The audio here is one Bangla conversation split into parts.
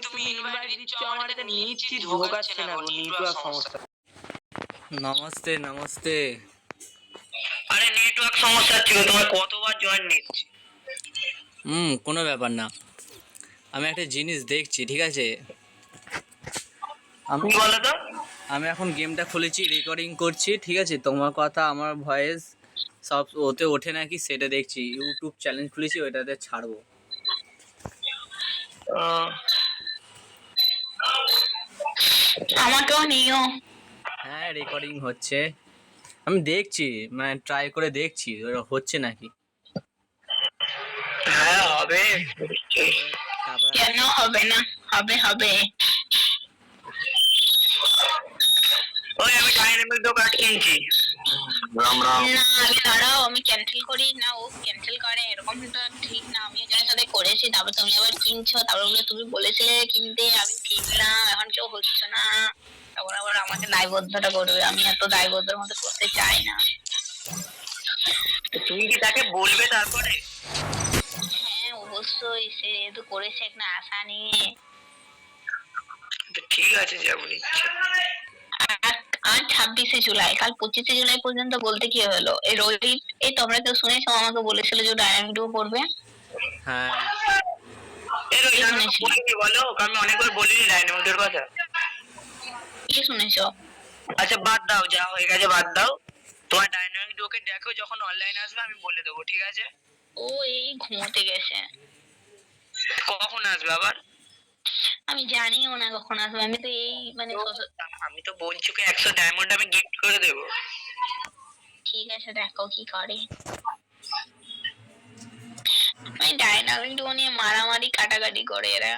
তুমি ইনভাইট দিচ্ছ আমাকে, নিচ্ছি ঢোকাচ্ছে না, নেটওয়ার্ক সমস্যা। নমস্তে নমস্তে। আরে নেটওয়ার্ক সমস্যা ছিল, তোমার কতবার জয়েন নিচ্ছি। কোনো ব্যাপার না। আমি একটা জিনিস দেখছি, ঠিক আছে? আমি এখন গেমটা খুলেছি, রেকর্ডিং করছি, ঠিক আছে? তোমার কথা, আমার ভয়েস সব ওতে ওঠে নাকি সেটা দেখছি। ইউটিউব চ্যানেল খুলেছি, ওইটাতে ছাড়বো। আমাকেও নিও। হ্যাঁ, রেকর্ডিং হচ্ছে, আমি দেখছি, মানে ট্রাই করে দেখছি হচ্ছে নাকি। হ্যাঁ হবে, তারপরে কেন হবে না? হবে হবে। ওই আমি ডাইনামিক কার্ড কিনছি। রাম রাম। না আগে দাঁড়াও, আমি ক্যান্সেল করি না, ও ক্যান্সেল করে, এরকমটা ঠিক না। আমি যার সাথে করেছি, তারপর তুমি আবার কিনছো, তারপর তুমি বলেছিলে কিনতে, আমি কিনলাম, এখন কেউ হচ্ছে না, তারপর আবার আমাকে দায়বদ্ধতা করবে। আমি এত দায়বদ্ধতার মধ্যে করতে চাই না। তুমি কি তাকে বলবে তারপরে? হ্যাঁ অবশ্যই, সে তো করেছে একটা আশা নিয়ে। ঠিক আছে, যাবো নিচ্ছে। আজ 26শে জুলাই, কাল 25শে জুলাই পর্যন্ত বলতে কি হলো? এই রোহিত, এই তোমরা কেউ শুনেছো? আমাকে বলেছিল যে ডায়নামিক ডুও করবে। হ্যাঁ, এই রোহিত, আমি বলিনি বলো, আমি অনেকবার বলিনি ডায়নামিক ডুওর কথা। কি শুনেছো? আচ্ছা বাদ দাও, যা হয়ে গেছে বাদ দাও। তোমার ডায়নামিক ডুওকে দেখো, যখন অনলাইন আসবে আমি বলে দেবো, ঠিক আছে? ও এই ঘুমোতে গেছে। কখন আসবে আবার? আমি জানিও না কখন আসবে। আমি তো এই মানে আমি তো বলছি ওকে 100 ডায়মন্ড আমি গিফট করে দেব। ঠিক আছে, দেখো কি করে। ওই ডায়নামিক ডুও নিয়ে মারামারি কাটাকাটি করে এরা।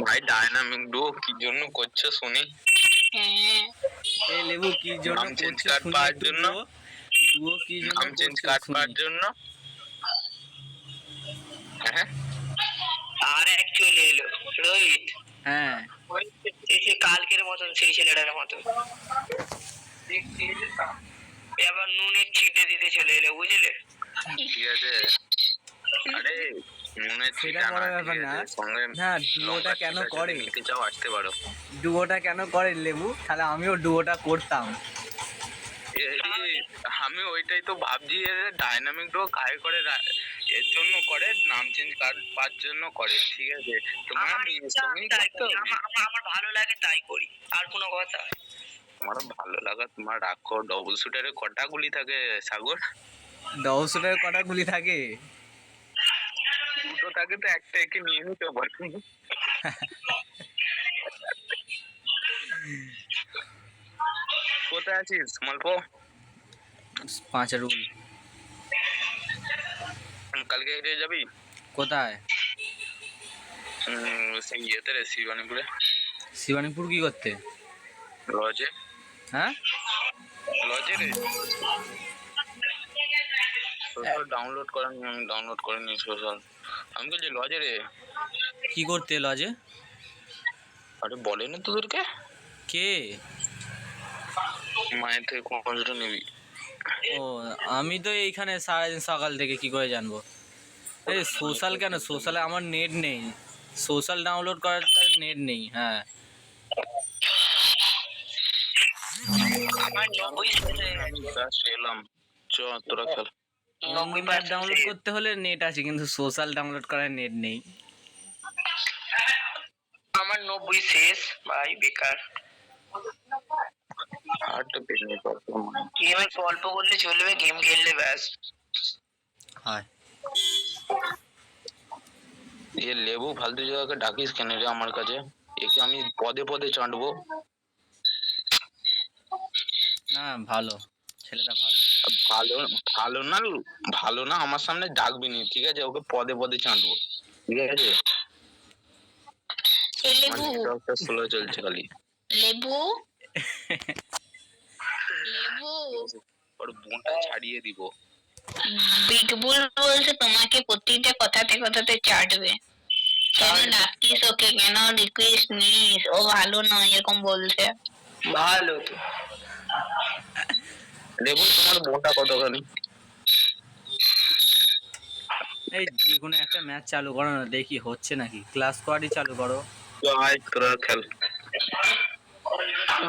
ভাই ডায়নামিক ডুও কি জন্য করছো শুনি? হ্যাঁ এই লেবু কি জন্য করছো শুনি একটু? ডুও কি জন্য করছো শুনি? জন্য। হ্যাঁ, আর অ্যাকচুয়ালি এলো রোহিত। হ্যাঁ, এই কালকের মতন সেই ছেলেটার মতো আবার নুনের ছিটে দিতে চলে এলো, বুঝলে? ঠিক আছে। আরে নুনের সেটা বড় ব্যাপার না। হ্যাঁ, ডুয়োটা কেন করে? নিতে চাও আসতে পারো। ডুয়োটা কেন করে লেবু? তাহলে আমিও ডুয়োটা করতাম। আমি ওইটাই তো ভাবছি, ডায়নামিক ডুও কাজ করে এর জন্য করে, নাম চেঞ্জ পাওয়ার জন্য করে, ঠিক আছে? তোমার আমার ভালো লাগে তাই করি, আর কোনো কথা? তোমার ভালো লাগা তোমার রাখো। ডবল শুটারে কটা গুলি থাকে সাগর? ডবল শুটারে কটা গুলি থাকে? দুটো থাকে তো, একটা একে নিয়ে নিতে পারো। কোথায় আছিস মালপো? 5 রুল। কালকে এড়িয়ে যাবি? কোথায়? সেই ইয়েতে রে, শিবানীপুরে। শিবানীপুর কি করতে? লজে। হ্যাঁ, লজে রে। সোশ্যাল ডাউনলোড করেনি, আমি ডাউনলোড করিনি সোশ্যাল। আমি বলছি লজে রে। কি করতে লজে? আরে বলেনি তোদেরকে? কে? মায়ের থেকে খোঁজটা নিবি। ও, আমি তো এইখানে সারাদিন সকাল থেকে, কি করে জানবো? এই সোশ্যাল কেন? সোশ্যালে আমার নেট নেই, সোশ্যাল ডাউনলোড করার নেট নেই। হ্যাঁ, আমার 90 এলাম, চ তোরা খেল। অন্য ম্যাপ ডাউনলোড করতে হলে নেট আছে, কিন্তু সোশ্যাল ডাউনলোড করার নেট নেই। আমার 90 শেষ ভাই, বেকার। আর তো পেয়ে গেমে অল্প করলে চলবে, গেম খেললে ব্যাস। হয়। এ লেবু ফালতু জায়গাকে ডাকিস কেন রে আমার কাছে? একে আমি পদে পদে চাটবো। না ভালো, ছেলেটা ভালো। ভালো ভালো না, ভালো না আমার সামনে ডাকবি নি, ঠিক আছে? ওকে পদে পদে চাটবো, ঠিক আছে? এই আমার লেবু, নেটওয়ার্কটা স্লো চলছে খালি। লেবু, লেবু। ওর বোনটা ছাড়িয়ে দিব। বিটবুল বলছে তোমাকে প্রতিটা কথাতে কথাতে চাটবে। কেন ডাকিস ওকে, কেন রিকোয়েস্ট নিস? ও ভালো নয় এরকম বলছে। ভালো তো। লেবু তোমার বোনটা কতখানি? এই যে কোনো একটা ম্যাচ চালু করো না, দেখি হচ্ছে নাকি। ক্লাস স্কোয়াডই চালু করো। আয় তোরা খেল।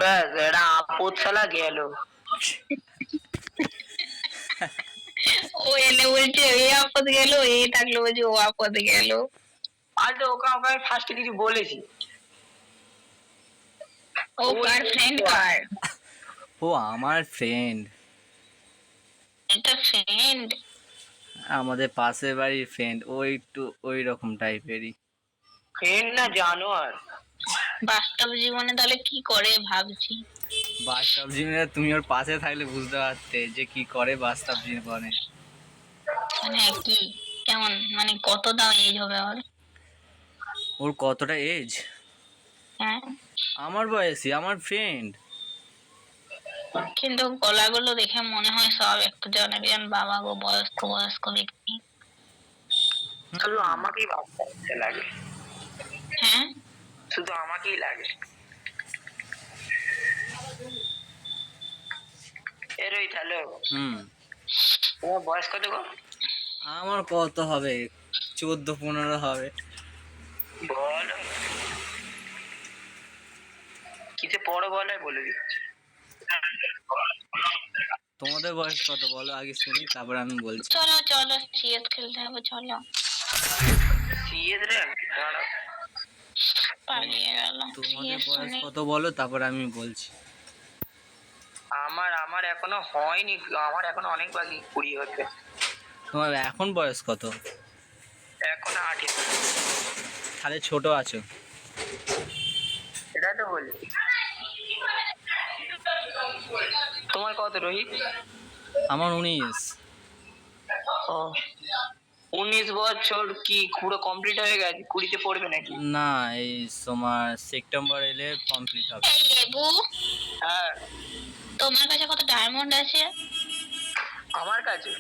ব্যাস, এটা আপদ শালা গেল। ও এনে বলছে এ আপদ গেল, এ থাকলে বলছে ও আপদ গেল। আর তো ওকে আমাকে ফার্স্টে কিছু বলেছি। ও কার ফ্রেন্ড কার? ও আমার ফ্রেন্ড, এটা ফ্রেন্ড? আমাদের পাশের বাড়ির ফ্রেন্ড। ও একটু ওই রকম টাইপেরই। ফ্রেন্ড না জানোয়ার। বাস্তব জীবনে তাহলে কি করে ভাবছি। বাস্তব জীবনে তুমি ওর পাশে থাকলে বুঝতে পারতে যে কি করে বাস্তব জীবনে। মানে কি, কেমন, মানে কত দাম এজ হবে ওর? ওর কতটা এজ? হ্যাঁ, আমার বয়সী, আমার ফ্রেন্ড। কিন্তু গলাগুলো দেখে মনে হয় সব একটু জন একজন বাবা গো, বয়স্ক বয়স্ক ব্যক্তি। শুধু আমাকেই ভাবতে লাগে। হ্যাঁ, শুধু আমাকেই লাগে। এরই হ্যালো, তোমার বয়স কত গো? আমার কত হবে, 14-15 হবে। বলো, কিসে পড়ো বলো, বলে দিচ্ছি। তোমাদের বয়স কত বলো আগে শুনি, তারপর আমি বলছি। চলো চলো সিএস খেলতে হবে, চলো। সিএস রে, দাঁড়াও, পালিয়ে গেল। তোমাদের বয়স কত বলো, তারপর আমি বলছি। আমার এখনো হয়নি, আমার এখনো অনেক বাকি 20 হতে। তোমার এখন বয়স কত? এখনো 18। তাহলে ছোট আছো। এটা তো বলি। তোমার কত রোহিত? আমার 19। ও, 19 বছর কি পুরো কমপ্লিট হয়ে গেছে? 20-তে পড়বে নাকি? না, এই তোমার সেপ্টেম্বর এলে কমপ্লিট হবে। এই লেবু, হ্যাঁ, তোমার কাছে কত ডায়মন্ড আছে? আমার কাছে,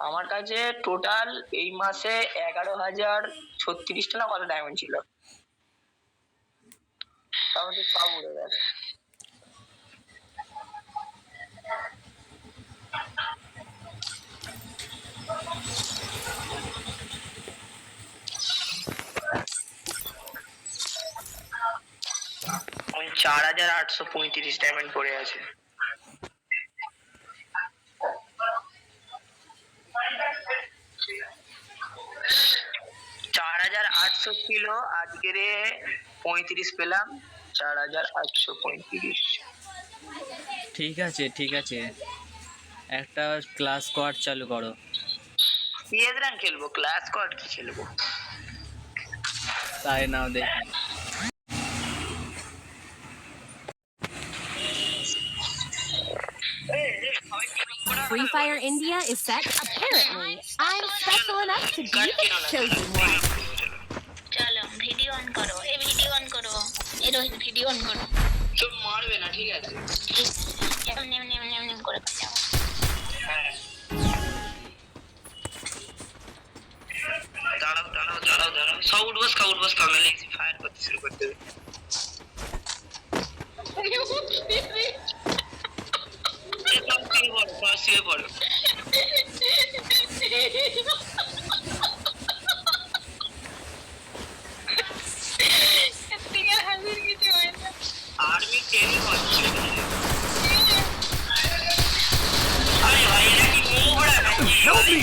আমার কাছে টোটাল এই মাসে 11,036টা না কত ডায়মন্ড ছিল। তাও তো সব উড়ে গেছে। ওই 4,835 ডায়মন্ড পড়ে আছে। 4,800 ছিল, আজকের 35 পেলাম। 4,835। ঠিক আছে ঠিক আছে, একটা ক্লাস স্কোয়াড চালু করো। সিএস রান খেলবো, ক্লাস স্কোয়াড কি খেলবো? তাই নাও দেখি। Free Fire India is set. Apparently, I'm special enough to be the chosen one. চলো ভিডিও অন করো, এই ভিডিও অন করো, এই রোহিত ভিডিও অন করো। সব মারবে না, ঠিক আছে? এমনি এমনি এমনি এমনি করে যাও। হ্যাঁ, দাঁড়াও দাঁড়াও দাঁড়াও দাঁড়াও, সব উঠবস খাও নাহলে ফায়ার করতে শুরু করতে হবে। শুয়ে পড়ো। আর্মি ট্রেনিং হচ্ছে। আরে ভাই, এরা কি মোগরা নাকি?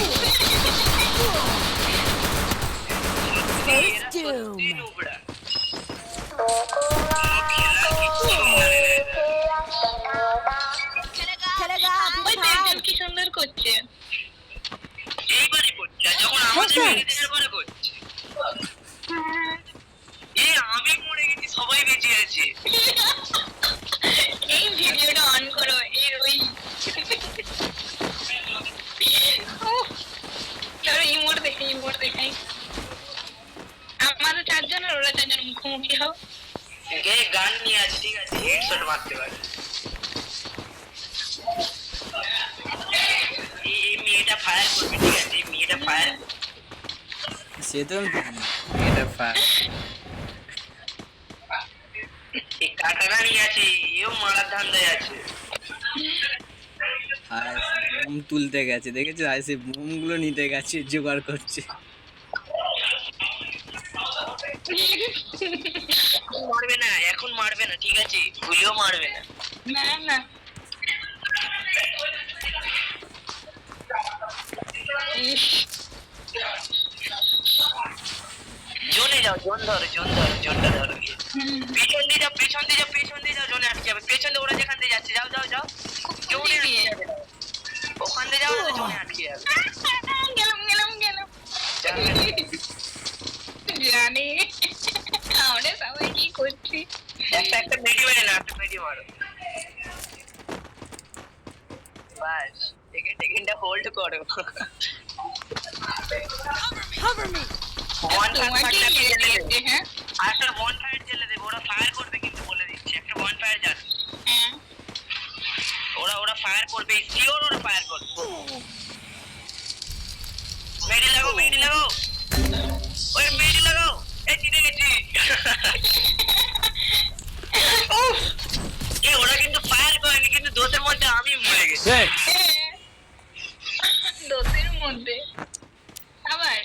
Face doom. নোংরা। ওই দেখেন কি সুন্দর করছে। এইবারই করছে, আর যখন আমাদের মেরে দেওয়ার পরে করছে। করছে। এই ভিডিওটা অন করো, এই ওই ধরো ইমোট দেখাই। আমাদের 4 জন আর ওরা 4 জন মুখোমুখি হও। কে গান নিয়ে আছে, ঠিক আছে, হেডশট মারতে পারে। এই মেয়েটা ফায়ার করবে, ঠিক আছে, এই মেয়েটা ফায়ার। সে তো আমি জানি এটা এই কাটানা নিয়ে আছে, এও মারার ধান্দায় আছে। আর বোম তুলতে গেছে, দেখেছো? আর সে বোম গুলো নিতে গেছে, জোগাড় করছে। মারবে না, এখন মারবে না, ঠিক আছে, ভুলেও মারবে না। না জোনে যাও, জোনটা ধরো গিয়ে। পেছন দিয়ে যাও, জোনে আটকে যাবে। পেছন দিয়ে ওরা যেখান দিয়ে যাচ্ছে, যাও জোনে আটকে যাবে না। ওখান দিয়ে যাও, জোনে আটকে যাবে। গেলাম জানি আমরা সবাই কি করছি। একটা মেডি মেরে না, একটা মেডি মারো বাস। সেকেন্ডটা হোল্ড করো। One তোমাকে fire মেরে দিয়েছে, হ্যাঁ একটা one fire জ্বেলে দেবে, ওরা ফায়ার করবে কিন্তু, বলে দিচ্ছি, একটা one fire জ্বাল। হ্যাঁ ওরা ফায়ার করবে, শিওর ওরা ফায়ার করবে। মেডি লাগাও, ওই মেডি লাগাও। এই জিতে গেছি। ওরা কিন্তু ফায়ার করেনি, কিন্তু দোষের মধ্যে আমি মরে গেছি। দোষের মধ্যে আবার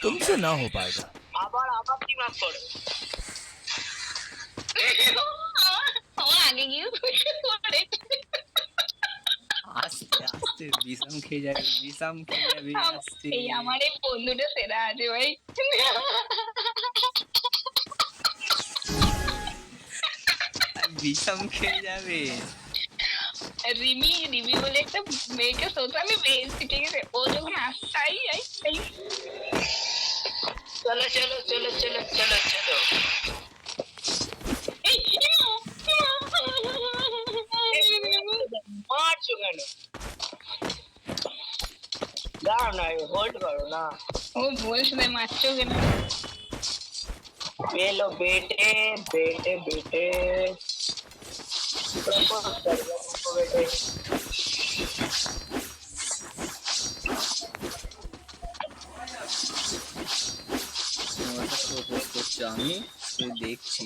तुमसे ना हो पाएगा। আবার টিম আপ করো। আমার আগে গিয়ে পড়ে আস্তে আস্তে বিষম খেয়ে যাবে আস্তে। এই আমার এই বন্ধুটা সেরা আছে ভাই। বিষম খেয়ে যাবে। রিমি বলে একটা মেয়েকে সোশ্যালে পেয়েছি, ঠিক আছে, ও যখন আসতাই চলো। মারছো কেন? দাও না, হোল্ড করো না। ও বলছে মারছো কেন? বেলো বেটে প্রপোজ করছি আমি, তুই দেখছি।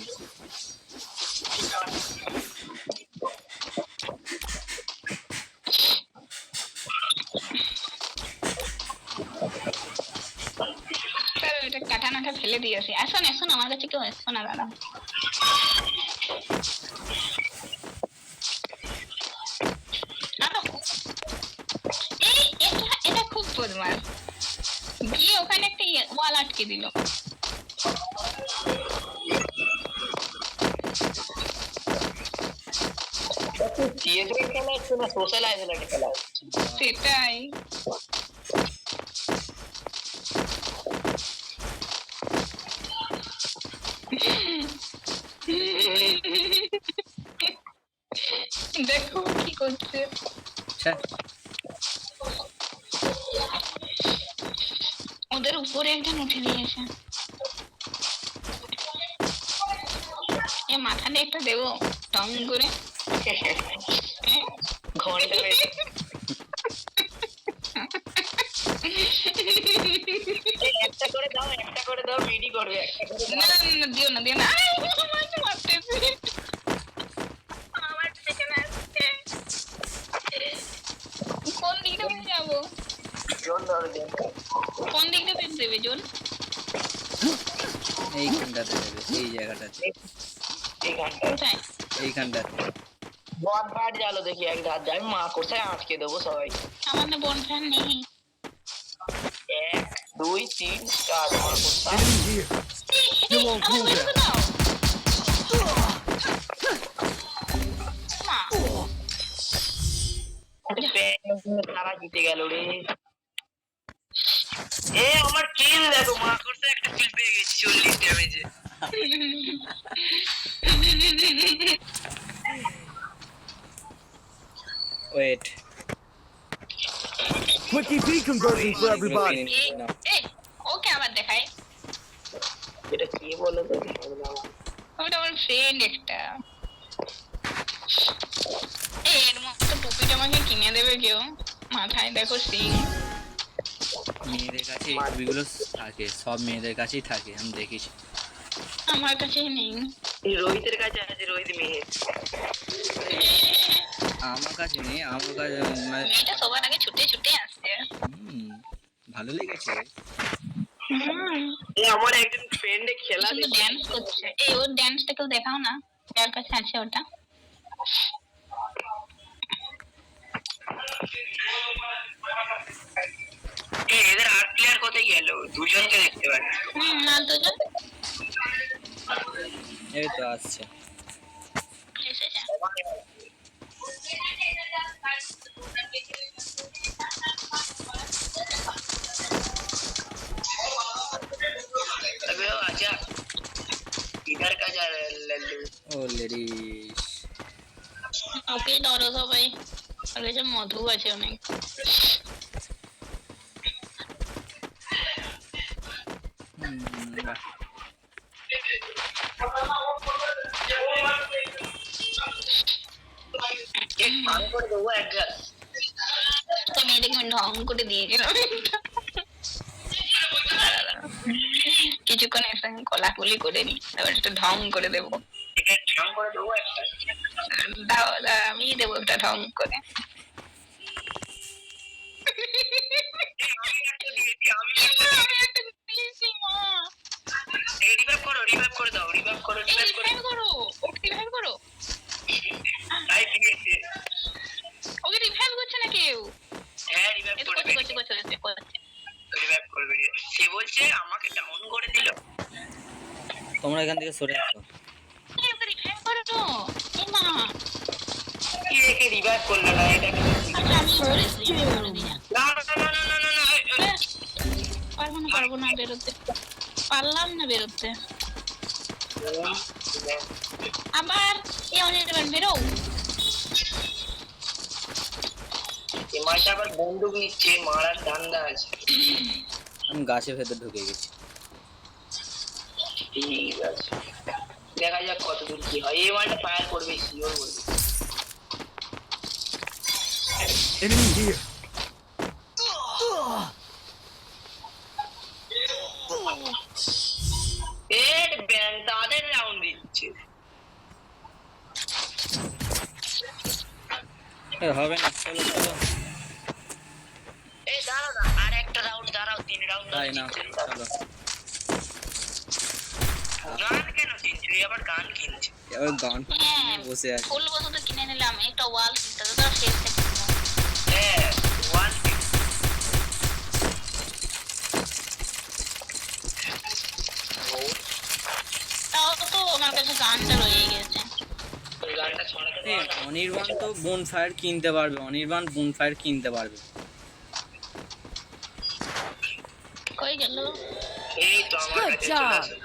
এটা কাটানাটা ফেলে দিয়েছি। আসুন আমার কাছে কেউ এসো না দাদা। এটা খুব বদমাস, গিয়ে ওখানে একটা ওয়াল আটকে দিল। থিয়েটারে খেলা হচ্ছে না, সোশ্যাল আইসোলেটে খেলা হচ্ছে। সেটাই দেখো কি করছে। ওদের উপরে একজন উঠে দিয়েছে। এ মাথাটা একটা দেবো টং করে। ঘন্টা একটা করে দাও, মিডি করবে। না দিও না মারতেছে। আমার সেখানে আসছে, কোন দিকটা পেয়ে যাবো? কোন দিকটা পেয়ে দেবে জোন? এইখানটাতে দেবে, এই জায়গাটাতে, কোথায়? এইখানটাতে। বন ফায়ার জ্বালো দেখি, এক ধার যাই, মা কোথায় আটকে দেবো সবাই। আমার না বনফায়ার নেই। 1 2 3 4 মা কোথায়? তারা জিতে গেল রে। আমার কিল দেখো, মা কোথায় একটা কিল পেয়ে গেছি 40 ড্যামেজে। Wait Quickie V conversion for everybody. এই ওকে আবার দেখাই এটা কি বলো তো ওটা আমার ফ্রেন্ড একটা এর মতো টুপিটা আমাকে কিনে দেবে কেউ মাথায় দেখো সিং মেয়েদের কাছে এই টুপিগুলো থাকে, সব মেয়েদের কাছেই থাকে, আমি দেখেছি। আমার কাছে নেই এই রোহিতের কাছে আছে, রোহিত মেয়ে। আমার কাছে নেই, আমার কাছে মানে মেয়েটা সবার আগে ছুটে ছুটে আসছে ভালো লেগেছে। এই আমার একজন ফ্রেন্ডে খেলা শুধু ড্যান্স করছে এই ওর ড্যান্সটা কেউ দেখাও না যার কাছে আছে ওটা এদের আট প্লেয়ার কোথায় গেল? দুজনকে দেখতে পাচ্ছি। না দুজন এই তো আসছে। এসেছে अबे वो आजा इधर का जा लल्लू ও লেডিস, ওকে ধরো সবাই আর কাছে মধু আছে অনেক एक काम कर दो वो एड्रेस তো মেয়েটাকে আমি ঢং করে দিয়েছিলাম কিছুক্ষণ এর সঙ্গে কলাকুলি করে নি তারপর একটু ঢং করে দেবো এটা ঢং করে দেবো একটা দাও দাও আমি দেবো একটা ঢং করে আমি একটা দিয়েছি আমি একটা দিয়েছি মা রিভাইভ করে দাও রিভাইভ করো রিভাইভ করো ওকে রিভাইভ করো তাই দিয়েছে ওকে রিভাইভ করছে না কেউ হ্যাঁ রিভাইভ এটা করবে করছে রিভাইভ করবে সে বলছে আমাকে ডাউন করে দিল তোমরা এখান থেকে সরে আসো। ওকে রিভাইভ করো তো এই মা কি একে রিভাইভ করলো না এটা আচ্ছা আমি সরেছি করে দিই না না না না না না না পারবো না বেরোতে পারলাম না বেরোতে আবার এই অনেক বেরো এই মাইটা আবার বন্দুক নিচ্ছে মারার ধান্দা আছে আমি গাছের ভেতর ঢুকে গেছি। ঠিক আছে দেখা যাক কতদূর কি হয় এই মালটা ফায়ার করবে শিওর বলবে Enemy here. এর ব্যান তাদের রাউন্ড দিচ্ছে হবে না, চলো চলো। এই দাঁড়াও না আর একটা রাউন্ড দাঁড়াও 3 রাউন্ড তাই না, চলো। গান কেন কিনছিস আবার গান কিনছিস এবার গান বসে আছে। ফুল বসে তো কিনে নিলাম একটা ওয়াল কিনতে তো শেষ থেকে হ্যাঁ ওয়ান তাও তো আমার কাছে গানটা রয়ে গেছে গানটা ছড়াতে এই অনির্বাণ তো বোন ফায়ার কিনতে পারবে, অনির্বাণ বোন ফায়ার কিনতে পারবে। কই গেল এই তো আমার Good কাছে job. চলে আসো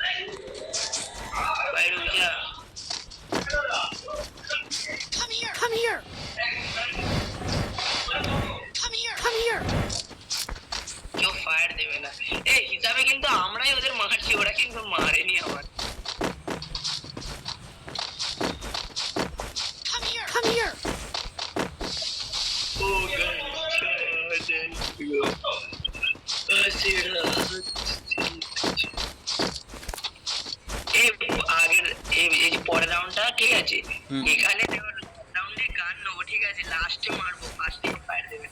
বাইরে যা Come here. Come here. Come here. কেউ ফায়ার দেবে না এই হিসাবে কিন্তু আমরাই ওদের মারছি ওরা কিন্তু মারেনি আমার Come here. ও এই আগের এই পরের রাউন্ডটা ঠিক আছে এখানে রাউন্ডে গান নেবো ঠিক আছে লাস্টে মারবো ফার্স্টে ফায়ার দেবে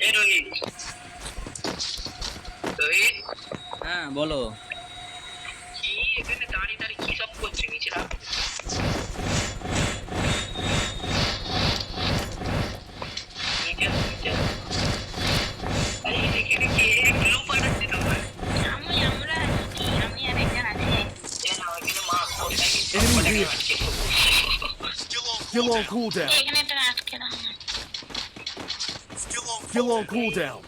এই রোহিত রোহিত হ্যাঁ বলো। কি এখানে দাঁড়িয়ে দাঁড়িয়ে কি সব করছে নিচে রাখ Enemy here. Still on cooldown. এখানে একটা আটকে দাও Still on cooldown.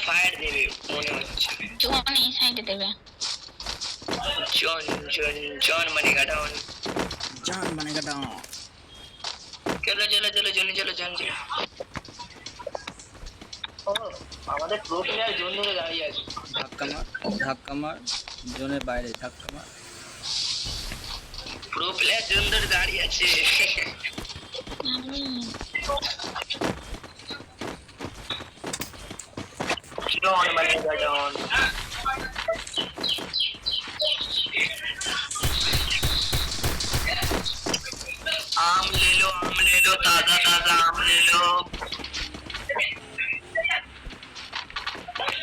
ফায়ার দেবে মনে হচ্ছে। জন এই সাইডে দেবে। জন জন জন মানে গাডাউন। জান মানে কাটা চলো চলো চলো জনে চলো জন চলো। ও আমাদের প্রো প্লেয়ার জন ধরে দাঁড়িয়ে আছে। ধাক্কা মার জোনের বাইরে ধাক্কা মার। প্রো প্লেয়ার জন ধরে দাঁড়িয়ে আছে। জন মানে গাডাউন। आम ले लो ताजा ताजा आम ले लो।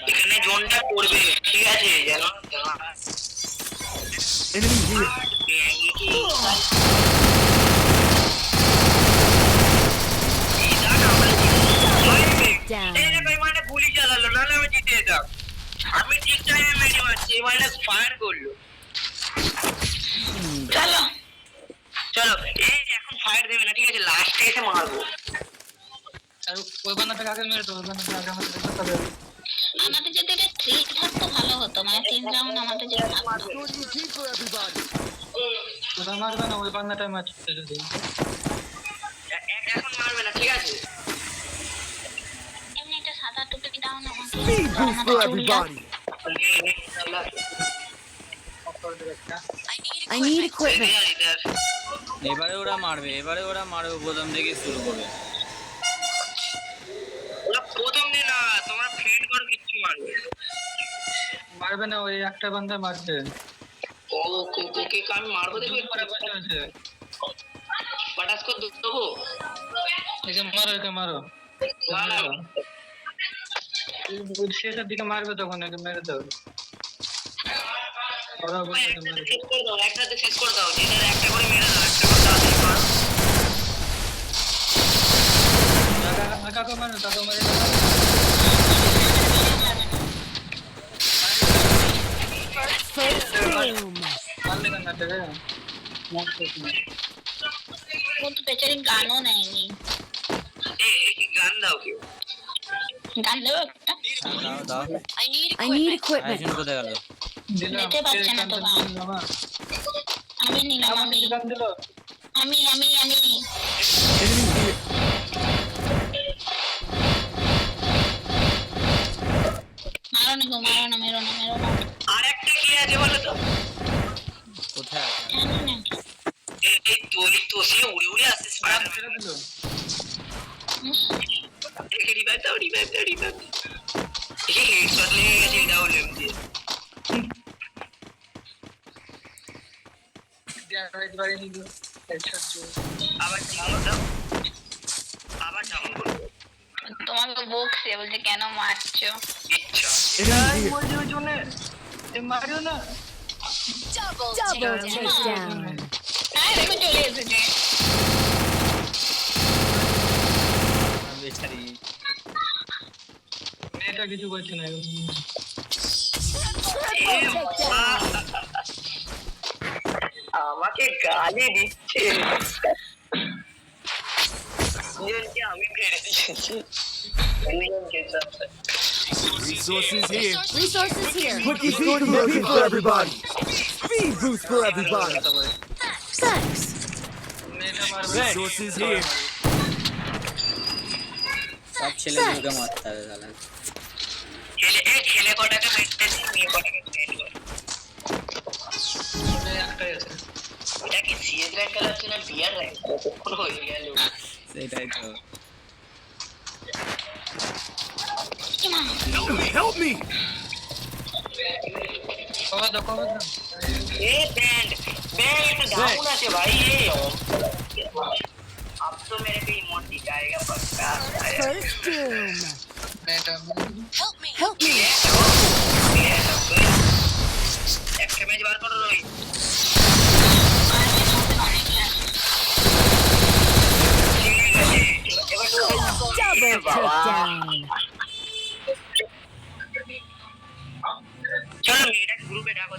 এখানে জোনটা পড়বে ঠিক আছে জানো Enemy here. মানে গুলি চালালো না আমি জিতে যেতাম। আমি ঠিক টাইমে মেরে মারছি মানে ফায়ার করলো। চলো চলো এই এখন ফায়ার দেবে না ঠিক আছে লাস্টে এসে মারবো। আমাদের যদি এটা 3 থাকতো ভালো হতো, মানে 3 রাউন্ড আমাদের যদি থাকতো। Scorching heat for everybody. এখন মারবে না ঠিক আছে। এমনি একটা সাদা টুপি দাও না আমাকে। Speed boost for everybody. I need equipment. এবারে ওরা মারবে প্রথম থেকে শুরু করবে। ওরা প্রথম দিন না তোমরা ফ্রেন্ড করো কিচ্ছু মারবে না, ওই একটা বান্দা মারছে। ও কোকে আমি মারবো দেখো পটাস করে দেবো। একে মারো, একে মারো। শেষের দিকে মারবে তখন একে মেরে দাও। ওরা বলছে মেরে দাও। শেষ করে দাও একসাথে শেষ করে দাও যেটা একটা করে মেরে দাও একটা করে তাড়াতাড়ি মারো। কাকে মারো, কাকে মারো। মারলে কেন না ও তো বেচারি গানও নেয়নি। গান দাও কেউ গান দেবো একটা? দাও I need equipment. আইসুন কোথায় গেল? দিতে পারছে না তো গান। আমি নিলাম আমি গান দিল। আমি Enemy here. মারো না গো, মারো না, মেরো না, মেরো না। আর একটা কি আছে বলো তো? কোথায় আছে? জানি না। এই তো সে উড়ে উড়ে আসছে স্পাইডার ছেড়ে দিল। রিভাইভ দাও এই হেডশট লেগে গেছে এটা হলো এমনি রাইট বাড়ি নিল। হেডশট জোর। আবার জানো দাও আবার জানো তোমাকে বকছে, বলছে কেন মারছো। ইচ্ছা Enemy here. বলছে ওই জন্য মারিও না। Double takedown. হ্যাঁ দেখো চলে এসেছে। বেচারি মেয়েটা কিছু করছে না। আমাকে গালি দিচ্ছে দুজনকে আমি ফেলে দিয়েছি দুজনকে Resources here. Resources here. Quick scorching heat for everybody. Speed boost for everybody. Thanks. মেয়েটা মারবে। Resources here. সব ছেলেগুলোকে মারতে হবে তাহলে। ছেলে কটাকে মেটে দিই মেয়ে কটাকে মেটে মেয়ে একটাই আছে। এটা কি সিএস র্যাঙ্ক খেলাচ্ছে না বিয়ার র্যাঙ্ক কখন হয়ে গেল সেটাই তো। কি মা? Help me. কবে দাও, কবে দাও। ए बैंड डाउन আছে ভাই ये अब तो मेरे को इमोट दिखाएगा पक्का First doom. মেয়েটা Help me. একটা ম্যাচ বার করো রই Double takedown. চলো মেয়েটাকে গ্রুপে ডাকো